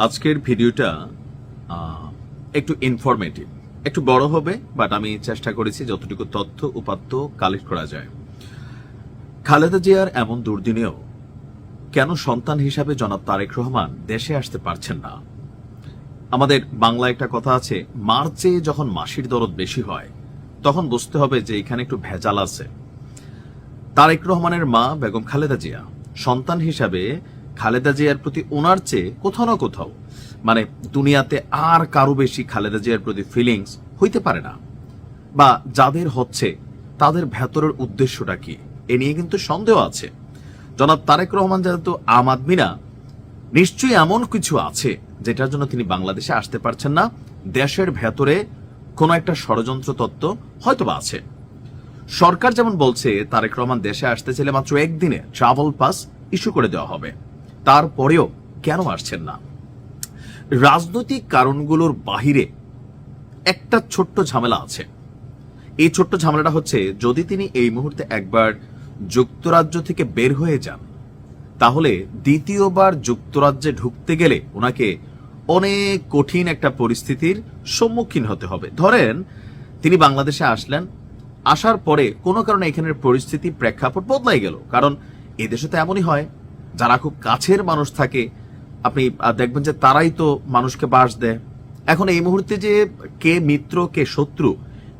আজকের ভিডিওটা একটু ইনফরমেটিভ, একটু বড় হবে, বাট আমি চেষ্টা করেছি যতটুকু তথ্য উপাত্ত কালেক্ট করা যায়। খালেদা জিয়ার এমন দুর্দিনেও কেন সন্তান হিসাবে জনাব তারেক রহমান দেশে আসতে পারছেন না? আমাদের বাংলা একটা কথা আছে, মার্চে যখন মাসির দরদ বেশি হয় তখন বুঝতে হবে যে এখানে একটু ভেজাল আছে। তারেক রহমানের মা বেগম খালেদা জিয়া সন্তান হিসাবে খালেদা জিয়ার প্রতি ওনার চেয়ে কোথাও না কোথাও মানে দুনিয়াতে আর কারো বেশি খালেদা জিয়ার প্রতি ফিলিংস হইতে পারে না, বা যাদের হচ্ছে তাদের ভেতরের উদ্দেশ্যটা কি এ নিয়ে কিন্তু সন্দেহ আছে। জনাব তারেক রহমান যেহেতু আম আদমি না, নিশ্চয়ই এমন কিছু আছে যেটার জন্য তিনি বাংলাদেশে আসতে পারছেন না। দেশের ভেতরে কোনো একটা ষড়যন্ত্র তত্ত্ব হয়তোবা আছে। সরকার যেমন বলছে তারেক রহমান দেশে আসতে চাইলে মাত্র একদিনে ট্রাভেল পাস ইস্যু করে দেওয়া হবে, তারপরেও কেন আসছেন না? রাজনৈতিক কারণগুলোর বাহিরে একটা ছোট্ট ঝামেলা আছে। এই ছোট্ট ঝামেলাটা হচ্ছে, যদি তিনি এই মুহূর্তে একবার যুক্তরাজ্য থেকে বের হয়ে যান, তাহলে দ্বিতীয়বার যুক্তরাজ্যে ঢুকতে গেলে ওনাকে অনেক কঠিন একটা পরিস্থিতির সম্মুখীন হতে হবে। ধরেন তিনি বাংলাদেশে আসলেন, আসার পরে কোনো কারণে এখানের পরিস্থিতি প্রেক্ষাপট বদলাই গেল, কারণ এদেশে তো এমনই হয়, যারা খুব কাছের মানুষ থাকে আপনি দেখবেন যে তারাই তো মানুষকে বাস দেয়। এখন এই মুহূর্তে যে কে মিত্র কে শত্রু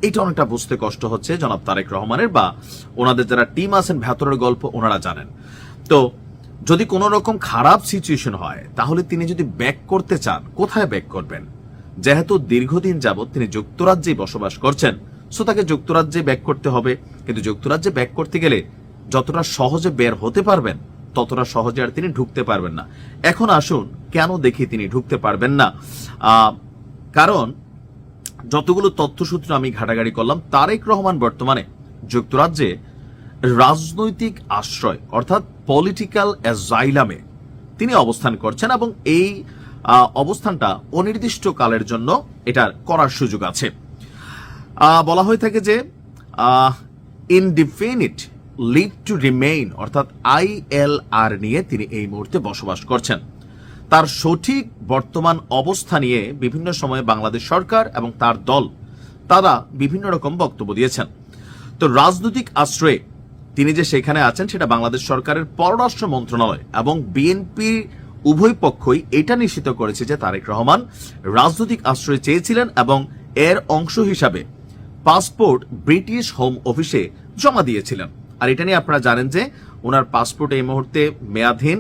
এটা অনেকটা বুঝতে কষ্ট হচ্ছে জনাব তারেক রহমানের, বা ওনাদের যারা টিম আছেন ভেতরের গল্প ওনারা জানেন। তো যদি কোনো রকম খারাপ সিচুয়েশন হয় তাহলে তিনি যদি ব্যাক করতে চান, কোথায় ব্যাক করবেন? যেহেতু দীর্ঘদিন যাবৎ তিনি যুক্তরাজ্যে বসবাস করছেন, সো তাকে যুক্তরাজ্যে ব্যাক করতে হবে। কিন্তু যুক্তরাজ্যে ব্যাক করতে গেলে যতটা সহজে বের হতে পারবেন ততটা সহজে আর তিনি ঢুকতে পারবেন না। এখন আসুন কেন দেখি তিনি ঢুকতে পারবেন না। কারণ যতগুলো তথ্যসূত্র আমি ঘাটাঘাটি করলাম, তারেক রহমান বর্তমানে যুক্তরাজ্যে রাজনৈতিক আশ্রয় অর্থাৎ পলিটিক্যাল অ্যাজাইলামে তিনি অবস্থান করছেন, এবং এই অবস্থানটা অনির্দিষ্ট কালের জন্য এটার করার সুযোগ আছে। বলা হয়ে থাকে যে ইনডিফিনিট লিভ টু রিমেইন অর্থাৎ ILR নিয়ে তিনি এই মুহূর্তে বসবাস করছেন। তার সঠিক বর্তমান অবস্থা নিয়ে বিভিন্ন সময়ে বাংলাদেশ সরকার এবং তার দল তারা বিভিন্ন রকম বক্তব্য দিয়েছেন। তো রাজনৈতিক আশ্রয়ে তিনি যে সেখানে আছেন সেটা বাংলাদেশ সরকারের পররাষ্ট্র মন্ত্রণালয় এবং বিএনপি উভয় পক্ষই এটা নিশ্চিত করেছে যে তারেক রহমান রাজনৈতিক আশ্রয় চেয়েছিলেন এবং এর অংশ হিসাবে পাসপোর্ট ব্রিটিশ হোম অফিসে জমা দিয়েছিলেন। আর এটা নিয়ে আপনারা জানেন যে ওনার পাসপোর্ট এই মুহূর্তে মেয়াদহীন,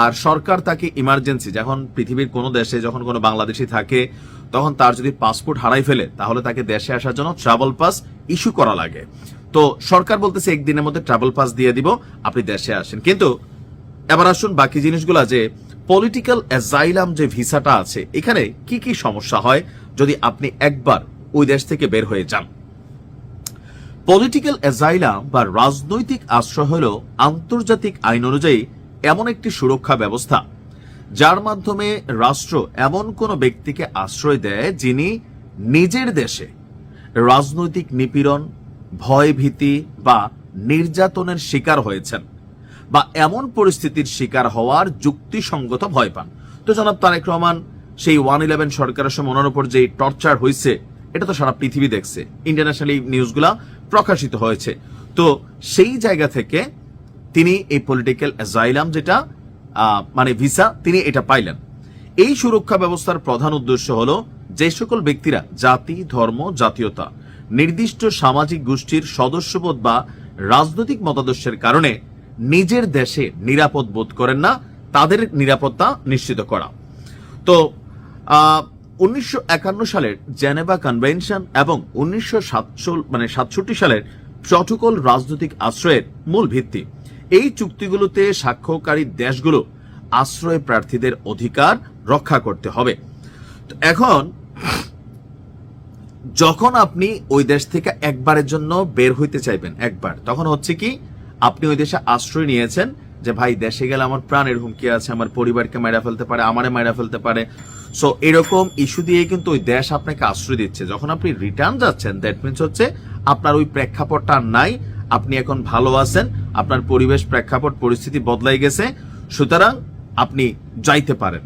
আর সরকার তাকে ইমার্জেন্সি, যখন পৃথিবীর কোনো দেশে যখন কোনো বাংলাদেশি থাকে তখন তার যদি পাসপোর্ট হারাই ফেলে তাহলে তাকে দেশে আসার জন্য ট্রাভেল পাস ইস্যু করা লাগে। তো সরকার বলতেছে একদিনের মধ্যে ট্রাভেল পাস দিয়ে দিব, আপনি দেশে আসেন। কিন্তু এবার আসুন বাকি জিনিসগুলা, যে পলিটিক্যাল অ্যাজাইলাম যে ভিসাটা আছে এখানে কি কি সমস্যা হয় যদি আপনি একবার ওই দেশ থেকে বের হয়ে যান। পলিটিক্যাল অ্যাজাইলাম বা রাজনৈতিক আশ্রয় হল আন্তর্জাতিক আইন অনুযায়ী এমন একটি সুরক্ষা ব্যবস্থা যার মাধ্যমে রাষ্ট্র এমন কোন ব্যক্তিকে আশ্রয় দেয় যিনি নিজের দেশে রাজনৈতিক নিপীড়ন, ভয়ভীতি বা নির্যাতনের শিকার হয়েছেন, বা এমন পরিস্থিতির শিকার হওয়ার যুক্তিসঙ্গত ভয় পান। তো জনাব তারেক রহমান সেই 111 সরকারের সময় ওনার উপর যে টর্চার হয়েছে এটা তো সারা পৃথিবী দেখছে, ইন্টারন্যাশনাল নিউজগুলা প্রকাশিত হয়েছে। তো সেই জায়গা থেকে তিনি এই পলিটিক্যাল অ্যাজাইলাম যেটা মানে ভিসা তিনি এটা পাইলেন। এই সুরক্ষা ব্যবস্থার প্রধান উদ্দেশ্য হলো যে সকল ব্যক্তিরা জাতি, ধর্ম, জাতীয়তা, নির্দিষ্ট সামাজিক গোষ্ঠীর সদস্যবোধ বা রাজনৈতিক মতাদর্শের কারণে নিজের দেশে নিরাপদ বোধ করেন না, তাদের নিরাপত্তা নিশ্চিত করা। তো 1951 সালের জেনেভা কনভেনশন এবং 1967 সালের প্রটোকল রাজনৈতিক আশ্রয়ের মূল ভিত্তি। এই চুক্তিগুলোতে স্বাক্ষরকারী দেশগুলো আশ্রয় প্রার্থীদের অধিকার রক্ষা করতে হবে। এখন যখন আপনি ওই দেশ থেকে একবারের জন্য বের হইতে চাইবেন, একবার, তখন হচ্ছে কি আপনি ওই দেশে আশ্রয় নিয়েছেন যে ভাই দেশে গেলে আমার প্রাণের হুমকি আছে, আমার পরিবারকে মাইরা ফেলতে পারে, আমারে মাইরা ফেলতে পারে। সো এরকম ইস্যু দিয়ে কিন্তু ওই দেশ আপনাকে আশ্রয় দিচ্ছে। যখন আপনি রিটার্ন যাচ্ছেন দ্যাট মিনস হচ্ছে আপনার ওই প্রেক্ষাপটটা নাই, আপনি এখন ভালো আছেন, আপনার পরিবেশ, প্রেক্ষাপট, পরিস্থিতি বদলাই গেছে, সুতরাং আপনি যাইতে পারেন।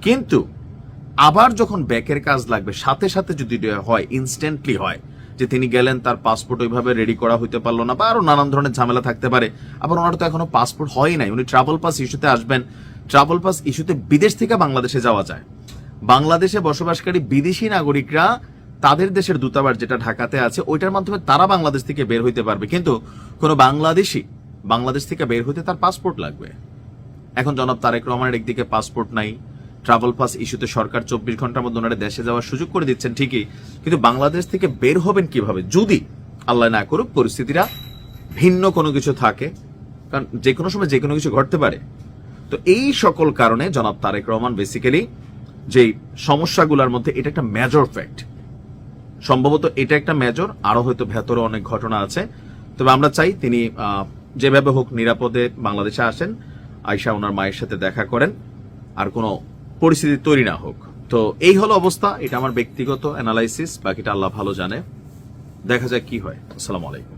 কিন্তু আবার যখন ব্যাকের কাজ লাগবে সাথে সাথে যদি হয়, ইনস্ট্যান্টলি হয় যে তিনি গেলেন, তার পাসপোর্ট ওইভাবে রেডি করা হইতে পারলো না, বা আরো নানান ধরনের ঝামেলা থাকতে পারে। আবার ওনার তো এখনো পাসপোর্ট হয় নাই, উনি ট্রাভেল পাস ইস্যুতে আসবেন। ট্রাভেল পাস ইস্যুতে বিদেশ থেকে বাংলাদেশে যাওয়া যায়। বাংলাদেশে বসবাসকারী বিদেশি নাগরিকরা তাদের দেশের দূতাবাস যেটা ঢাকাতে আছে ওইটার মাধ্যমে তারা বাংলাদেশ থেকে বের হইতে পারবে, কিন্তু কোনো বাংলাদেশি বাংলাদেশ থেকে বের হইতে তার পাসপোর্ট লাগবে। এখন জনাব তারেক রহমানের একদিকে পাসপোর্ট নাই, ট্রাভেল পাস ইস্যুতে সরকার 24 ঘন্টার মধ্যে ওনারা দেশে যাওয়ার সুযোগ করে দিচ্ছেন ঠিকই, কিন্তু বাংলাদেশ থেকে বের হবেন কিভাবে যদি আল্লাহ না করুক পরিস্থিতিটা ভিন্ন কোনো কিছু থাকে, কারণ যে কোনো সময় যে কোনো কিছু ঘটতে পারে। তো এই সকল কারণে জনাব তারেক রহমান বেসিক্যালি যে সমস্যাগুলোর মধ্যে এটা একটা মেজর ফ্যাক্ট, সম্ভবত এটা একটা মেজর, আরো হয়তো ভেতরে অনেক ঘটনা আছে। তবে আমরা চাই তিনি যেভাবে হোক নিরাপদে বাংলাদেশে আসেন, আয়শা ওনার মায়ের সাথে দেখা করেন, আর কোনো পরিস্থিতি তৈরি না হোক। তো এই হলো অবস্থা, এটা আমার ব্যক্তিগত অ্যানালাইসিস, বাকিটা আল্লাহ ভালো জানে, দেখা যাক কি হয়। আসসালামু আলাইকুম।